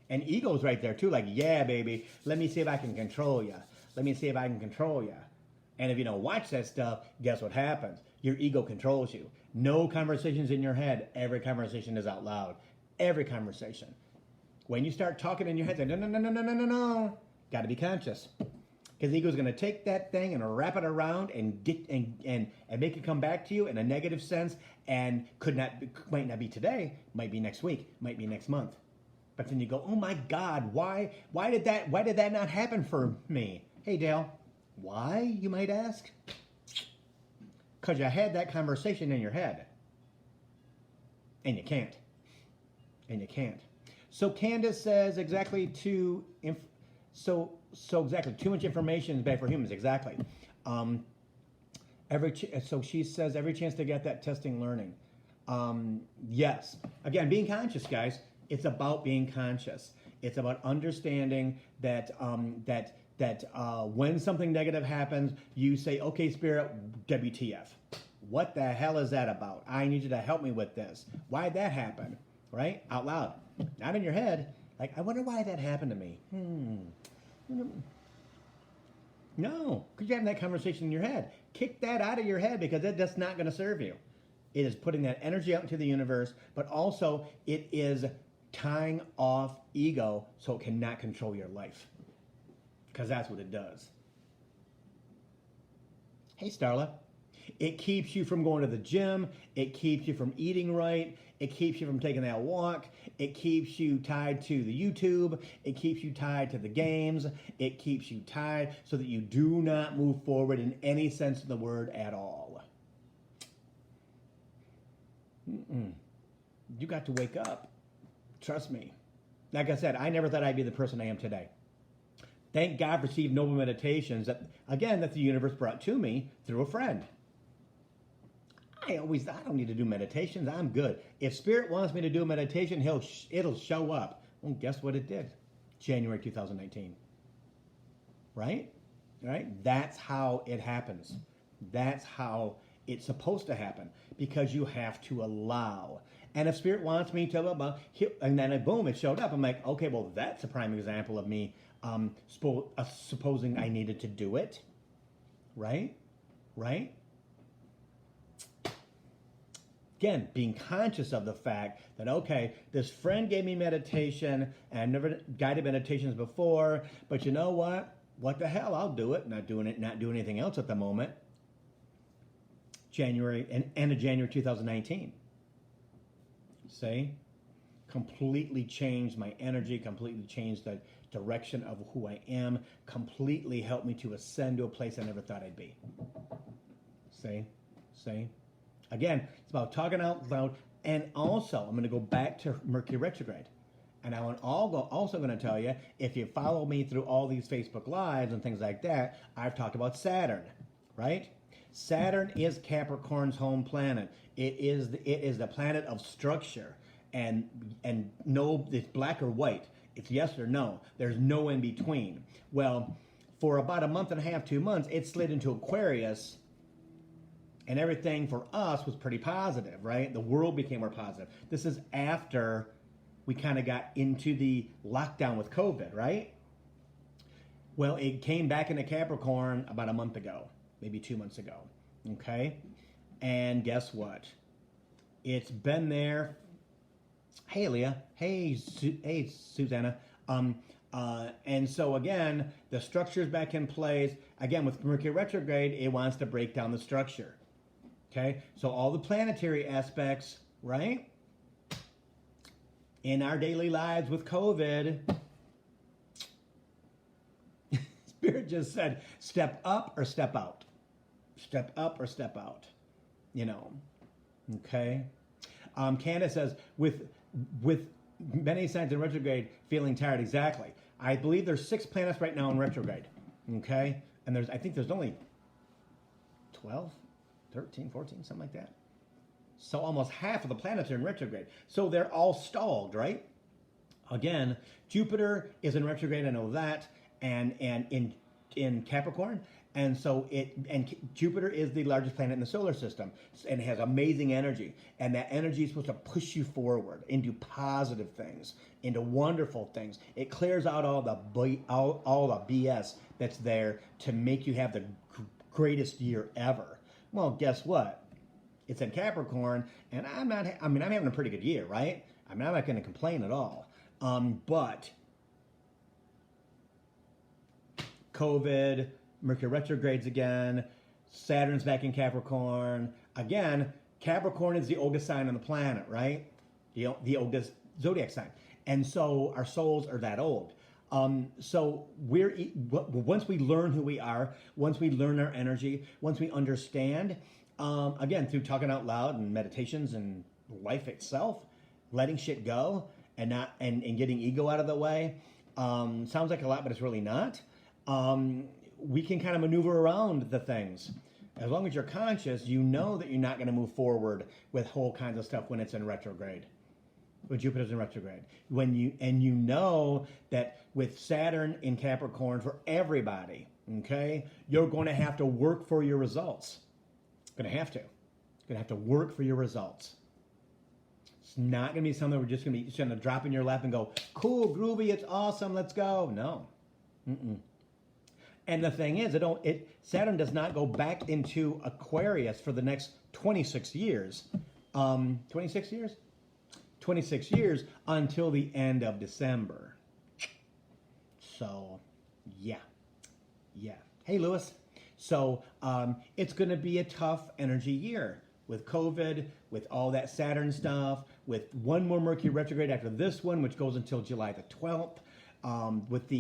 And ego's right there too, like, yeah, baby, let me see if I can control you. Let me see if I can control you. And if you don't watch that stuff, guess what happens? Your ego controls you. No conversations in your head. Every conversation is out loud. Every conversation. When you start talking in your head, say, no. Got to be conscious. Because the ego's going to take that thing and wrap it around and make it come back to you in a negative sense, and might not be today, might be next week, might be next month. But then you go, oh my God, why did that not happen for me? Hey Dale, why, you might ask? Because you had that conversation in your head. And you can't. So Candace says exactly too much information is bad for humans. Exactly. So she says every chance to get that testing learning. Yes. Again, being conscious, guys. It's about being conscious. It's about understanding that when something negative happens, you say, "Okay, Spirit, WTF? What the hell is that about? I need you to help me with this. Why'd that happen?" Right? Out loud. Not in your head. Like, I wonder why that happened to me. No, because you're having that conversation in your head. Kick that out of your head, because that's not going to serve you. It is putting that energy out into the universe, but also it is tying off ego so it cannot control your life. Because that's what it does. Hey, Starla. It keeps you from going to the gym. It keeps you from eating right. It keeps you from taking that walk. It keeps you tied to the YouTube. It keeps you tied to the games. It keeps you tied so that you do not move forward in any sense of the word at all. You got to wake up. Trust me. Like I said, I never thought I'd be the person I am today. Thank God for Steve Noble Meditations that the universe brought to me through a friend. I don't need to do meditations. I'm good. If Spirit wants me to do a meditation, it'll show up. Well, guess what it did? January 2019. Right? That's how it happens. That's how it's supposed to happen, because you have to allow. And if Spirit wants me to, and then boom, it showed up. I'm like, okay, well, that's a prime example of me supposing I needed to do it. Right? Again, being conscious of the fact that, okay, this friend gave me meditation, and I've never guided meditations before, but you know what? What the hell? I'll do it. Not doing anything else at the moment. End of January 2019. See? Completely changed my energy, completely changed the direction of who I am, completely helped me to ascend to a place I never thought I'd be. See? Again, it's about talking out loud. And also, I'm going to go back to Mercury retrograde. And I'm also going to tell you, if you follow me through all these Facebook Lives and things like that, I've talked about Saturn, right? Saturn is Capricorn's home planet. It is the planet of structure. And no, it's black or white. It's yes or no. There's no in between. Well, for about a month and a half, 2 months, it slid into Aquarius. and everything for us was pretty positive, right? The world became more positive. This is after we kind of got into the lockdown with COVID, right? Well, it came back into Capricorn about a month ago, maybe 2 months ago, okay? And guess what? It's been there. Hey, Leah. Hey, hey, Susanna. And so again, the structure's back in place. Again, with Mercury retrograde, it wants to break down the structure. Okay, so all the planetary aspects, right? In our daily lives with COVID, Spirit just said, step up or step out. Step up or step out. You know, okay? Candace says, with many signs in retrograde, feeling tired. Exactly. I believe there's 6 planets right now in retrograde. Okay? And I think there's only 12, 13, 14, something like that. So almost half of the planets are in retrograde. So they're all stalled, right? Again, Jupiter is in retrograde, I know that, and in Capricorn. And so Jupiter is the largest planet in the solar system, and it has amazing energy. And that energy is supposed to push you forward into positive things, into wonderful things. It clears out all the BS that's there to make you have the greatest year ever. Well, guess what? It's in Capricorn, and I'm having a pretty good year, right? I mean, I'm not going to complain at all. But COVID, Mercury retrogrades again, Saturn's back in Capricorn. Again, Capricorn is the oldest sign on the planet, right? The oldest zodiac sign. And so our souls are that old. So once we learn who we are, once we learn our energy, once we understand, again, through talking out loud and meditations and life itself, letting shit go and getting ego out of the way, sounds like a lot, but it's really not. We can kind of maneuver around the things. As long as you're conscious, you know that you're not going to move forward with whole kinds of stuff when it's in retrograde. When Jupiter's in retrograde. You know that with Saturn in Capricorn for everybody, okay, you're going to have to work for your results. Going to have to. You're going to have to work for your results. It's not going to be something we're just going to drop in your lap and go, cool, groovy, it's awesome, let's go. No. Mm-mm. And the thing is, Saturn does not go back into Aquarius for the next 26 years. 26 years? 26 years until the end of December. So, yeah. Hey, Lewis. So, it's going to be a tough energy year with COVID, with all that Saturn stuff, with one more Mercury retrograde after this one, which goes until July the 12th, with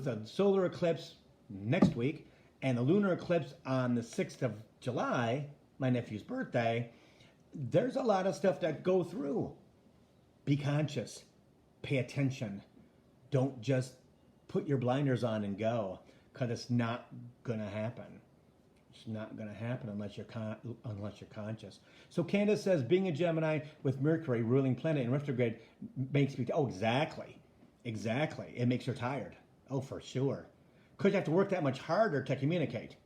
a solar eclipse next week, and the lunar eclipse on the 6th of July, my nephew's birthday. There's a lot of stuff that go through. Be conscious. Pay attention. Don't just put your blinders on and go, because it's not going to happen. It's not going to happen unless you're conscious. So Candace says, being a Gemini with Mercury, ruling planet in retrograde, makes me... Oh, exactly. Exactly. It makes her tired. Oh, for sure. Because you have to work that much harder to communicate.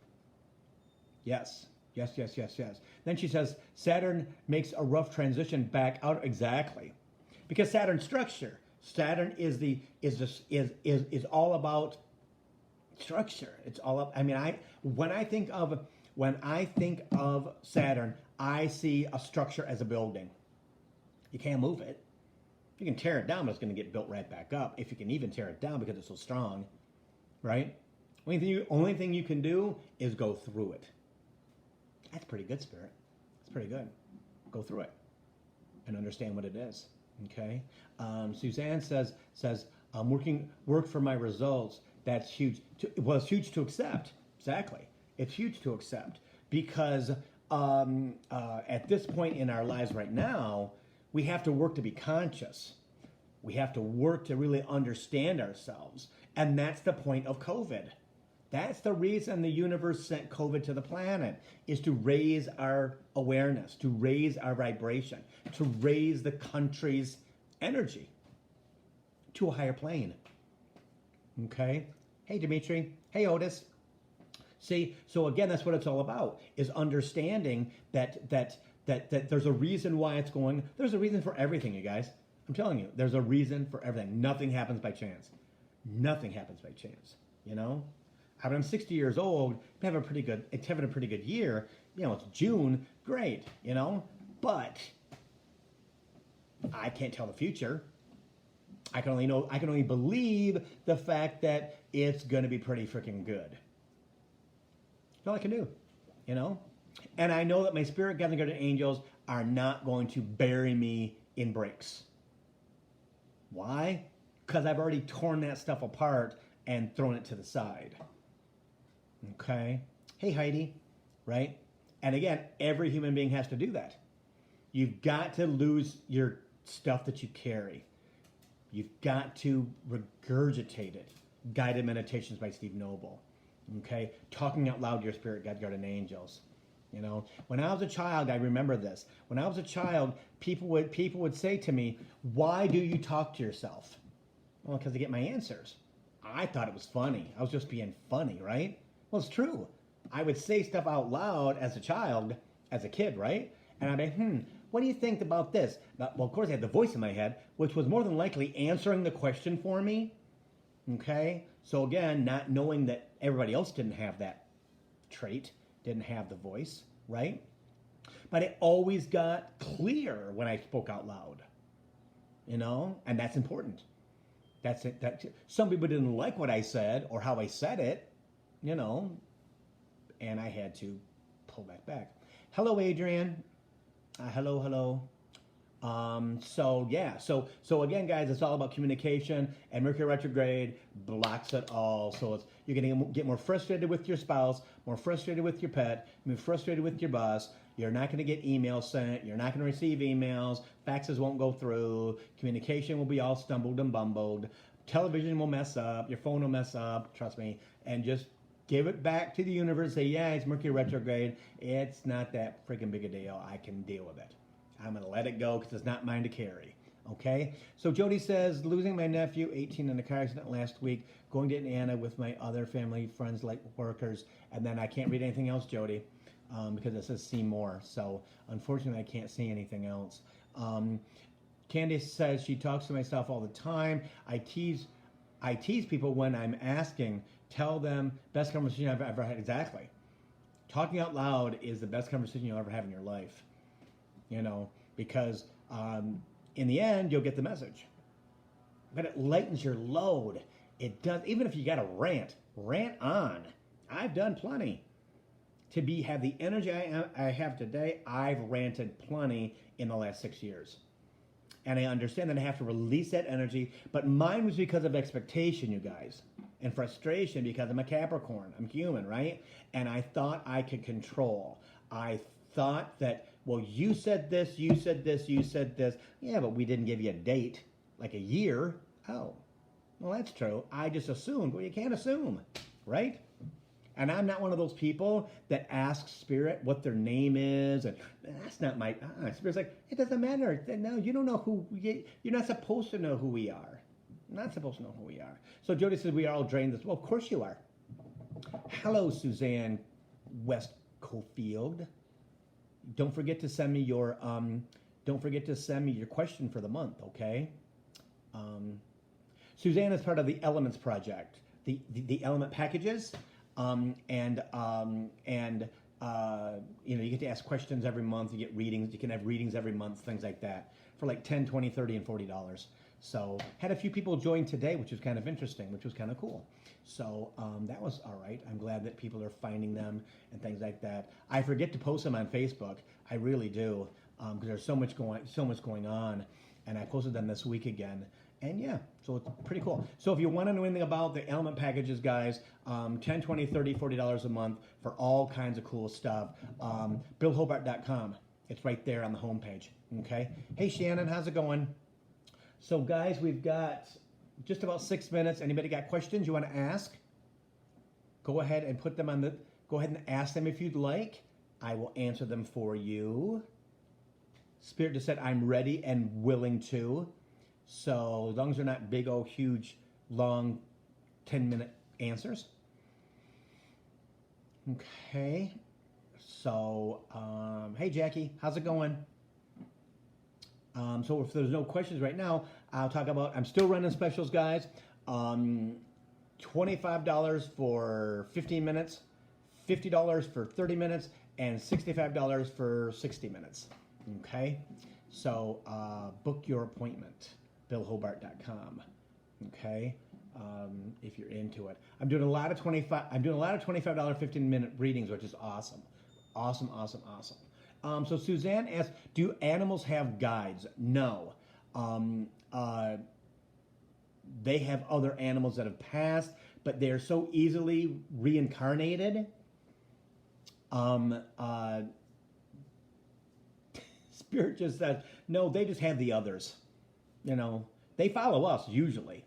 Yes. Then she says, Saturn makes a rough transition back out. Exactly. Because Saturn's structure. Saturn is all about structure. It's all up. I mean, when I think of Saturn, I see a structure as a building. You can't move it. You can tear it down, but it's going to get built right back up. If you can even tear it down because it's so strong, right? Only thing you can do is go through it. That's pretty good, Spirit. That's pretty good. Go through it and understand what it is. Okay. Suzanne says work for my results. That's huge. It's huge to accept. Exactly. It's huge to accept because at this point in our lives right now, we have to work to be conscious. We have to work to really understand ourselves. And that's the point of COVID. That's the reason the universe sent COVID to the planet, is to raise our awareness, to raise our vibration, to raise the country's energy to a higher plane. Okay? Hey, Dimitri. Hey, Otis. See, so again, that's what it's all about, is understanding that there's a reason why it's going. There's a reason for everything, you guys. I'm telling you, there's a reason for everything. Nothing happens by chance. Nothing happens by chance. You know, I mean, I'm 60 years old. Having a pretty good year. You know, it's June. Great. You know, but I can't tell the future. I can only believe the fact that it's going to be pretty freaking good. That's all I can do, you know? And I know that my spirit guides and guardian angels are not going to bury me in bricks. Why? Because I've already torn that stuff apart and thrown it to the side. Okay? Hey, Heidi, right? And again, every human being has to do that. You've got to lose your stuff that you carry. You've got to regurgitate it. Guided Meditations by Steve Noble. Okay? Talking out loud to your spirit guide, guardian angels. You know, when I was a child, I remember this. When I was a child, people would say to me, "Why do you talk to yourself?" Well, because I get my answers. I thought it was funny. I was just being funny, right? Well, it's true. I would say stuff out loud as a child, as a kid, right? And I'd be, what do you think about this? Well, of course, I had the voice in my head, which was more than likely answering the question for me. Okay? So again, not knowing that everybody else didn't have that trait, didn't have the voice, right? But it always got clear when I spoke out loud. You know? And that's important. That's it. Some people didn't like what I said or how I said it, you know, and I had to pull that back. Hello, Adrian. Hello. So again, guys, it's all about communication, and Mercury retrograde blocks it all. So you're going to get more frustrated with your spouse, more frustrated with your pet, more frustrated with your boss. You're not going to get emails sent. You're not going to receive emails. Faxes won't go through. Communication will be all stumbled and bumbled. Television will mess up. Your phone will mess up. Trust me. And just give it back to the universe. Say, yeah, it's Mercury retrograde. It's not that freaking big a deal. I can deal with it. I'm going to let it go because it's not mine to carry. Okay? So Jody says, losing my nephew, 18, in a car accident last week, going to Indiana with my other family, friends, like workers, and then I can't read anything else, Jody, because it says see more. So unfortunately, I can't see anything else. Candace says she talks to myself all the time. I tease people when I'm asking. Tell them best conversation I've ever had. Exactly. Talking out loud is the best conversation you'll ever have in your life. You know, because in the end, you'll get the message. But it lightens your load. It does. Even if you got to rant on. I've done plenty. To have the energy I have today, I've ranted plenty in the last 6 years. And I understand that I have to release that energy. But mine was because of expectation, you guys. And frustration because I'm a Capricorn. I'm human, right? And I thought I could control. I thought that, well, you said this, you said this, you said this. Yeah, but we didn't give you a date, like a year. Oh, well, that's true. I just assumed. Well, you can't assume, right? And I'm not one of those people that asks Spirit what their name is, and that's not my. Spirit's like, it doesn't matter. No, you don't know who. You're not supposed to know who we are. Not supposed to know who we are. So Jody says we are all drained. This. Well, of course you are. Hello, Suzanne West Cofield. Don't forget to send me your. Don't forget to send me your question for the month. Okay. Suzanne is part of the Elements Project. The Element packages. You get to ask questions every month. You get readings. You can have readings every month, things like that, for like $10, $20, $30, and $40. So had a few people join today, which was kind of interesting, which was kind of cool. So that was all right. I'm glad that people are finding them and things like that. I forget to post them on Facebook. I really do, because there's so much going on, and I posted them this week again. And yeah, so it's pretty cool. So if you want to know anything about the Element packages, guys, $10, $20, $30, $40 a month for all kinds of cool stuff. BillHobart.com. It's right there on the homepage. Okay. Hey, Shannon, how's it going? So, guys, we've got just about 6 minutes. Anybody got questions you want to ask? Go ahead and put them on the. Go ahead and ask them if you'd like. I will answer them for you. Spirit just said, I'm ready and willing to. So as long as they're not big, old, huge, long, 10-minute answers. Okay. So, hey Jackie, how's it going? So if there's no questions right now, I'll talk about, I'm still running specials, guys. Um, $25 for 15 minutes, $50 for 30 minutes, and $65 for 60 minutes. Okay? So book your appointment, BillHobart.com. Okay? If you're into it. I'm doing a lot of $25 15-minute readings, which is awesome. Awesome, awesome, awesome. So Suzanne asked, do animals have guides? No. They have other animals that have passed, but they're so easily reincarnated. Spirit just says, no, they just have the others. You know, they follow us usually.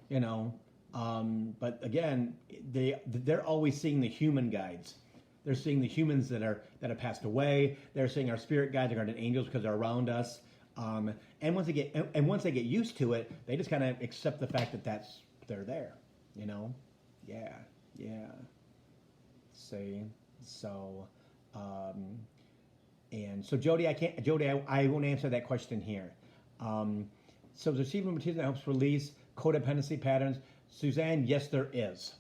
You know, but again, they're always seeing the human guides. They're seeing the humans that have passed away. They're seeing our spirit guides, our guardian angels, because they're around us. And once they get used to it, they just kind of accept the fact that they're there. You know, yeah. See, so, and so Jody, I won't answer that question here. So the achievement material that helps release codependency patterns. Suzanne, yes, there is.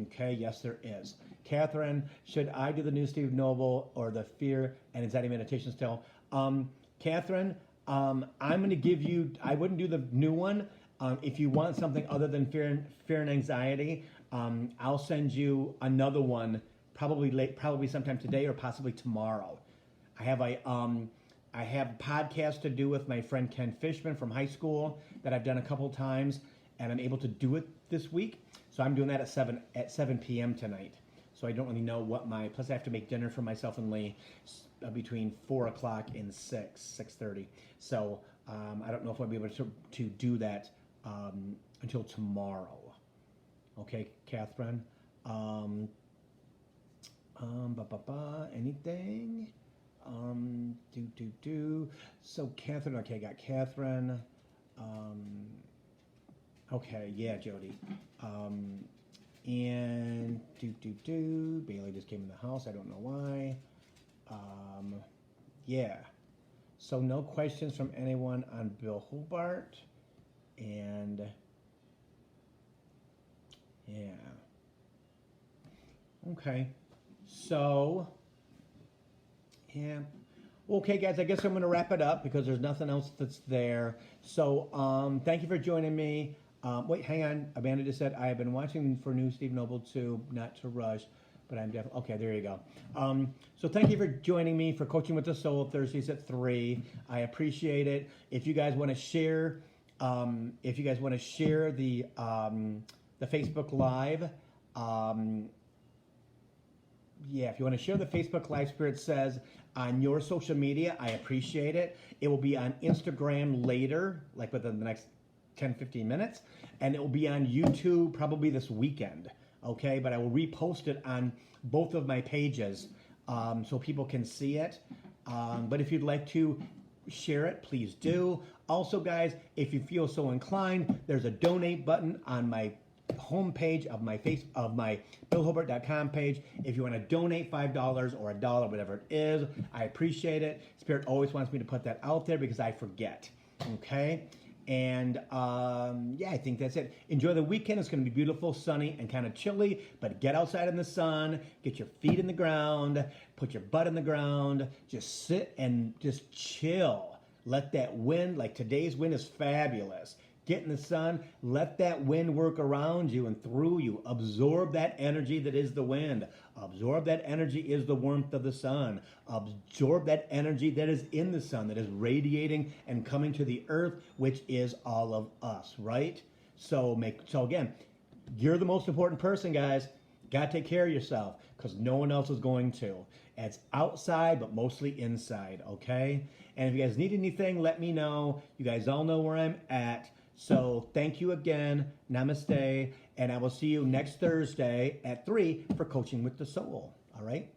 Okay, yes, there is. Catherine, should I do the new Steve Noble or the fear and anxiety meditation still? Catherine, I'm going to give you, I wouldn't do the new one. If you want something other than fear and anxiety, I'll send you another one probably sometime today or possibly tomorrow. I have a podcast to do with my friend Ken Fishman from high school that I've done a couple times, and I'm able to do it this week. So I'm doing that at 7 p.m. tonight. So I don't really know plus I have to make dinner for myself and Lee between 4 o'clock and 6:30. So I don't know if I'll be able to do that until tomorrow. Okay, Catherine. Anything? So Catherine, okay, I got Catherine. Okay, yeah, Jody. And Bailey just came in the house. I don't know why. Yeah. So no questions from anyone on Bill Hobart. And yeah. Okay. So yeah. Okay, guys, I guess I'm going to wrap it up because there's nothing else that's there. So thank you for joining me. Wait, hang on. Amanda just said, I have been watching for new Steve Noble too, not to rush, but I'm definitely, okay, there you go. So thank you for joining me for Coaching with the Soul Thursdays at 3. I appreciate it. If you guys want to share, the Facebook Live, if you want to share the Facebook Live, Spirit says, on your social media, I appreciate it. It will be on Instagram later, like within the next 10-15 minutes, and it will be on YouTube probably this weekend, okay? But I will repost it on both of my pages so people can see it. But if you'd like to share it, please do. Also, guys, if you feel so inclined, there's a donate button on my homepage of my BillHobart.com page. If you want to donate $5 or $1, whatever it is, I appreciate it. Spirit always wants me to put that out there because I forget. Okay? And I think that's it. Enjoy the weekend. It's going to be beautiful, sunny, and kind of chilly, but get outside in the sun, get your feet in the ground, put your butt in the ground, just sit and just chill. Let that wind, like today's wind is fabulous. Get in the sun, let that wind work around you and through you. Absorb that energy that is the wind. Absorb that energy is the warmth of the sun. Absorb that energy that is in the sun, that is radiating and coming to the earth, which is all of us, right? So again, you're the most important person, guys. Got to take care of yourself because no one else is going to. It's outside, but mostly inside, okay? And if you guys need anything, let me know. You guys all know where I'm at. So thank you again. Namaste. And I will see you next Thursday at 3 for Coaching with the Soul. All right?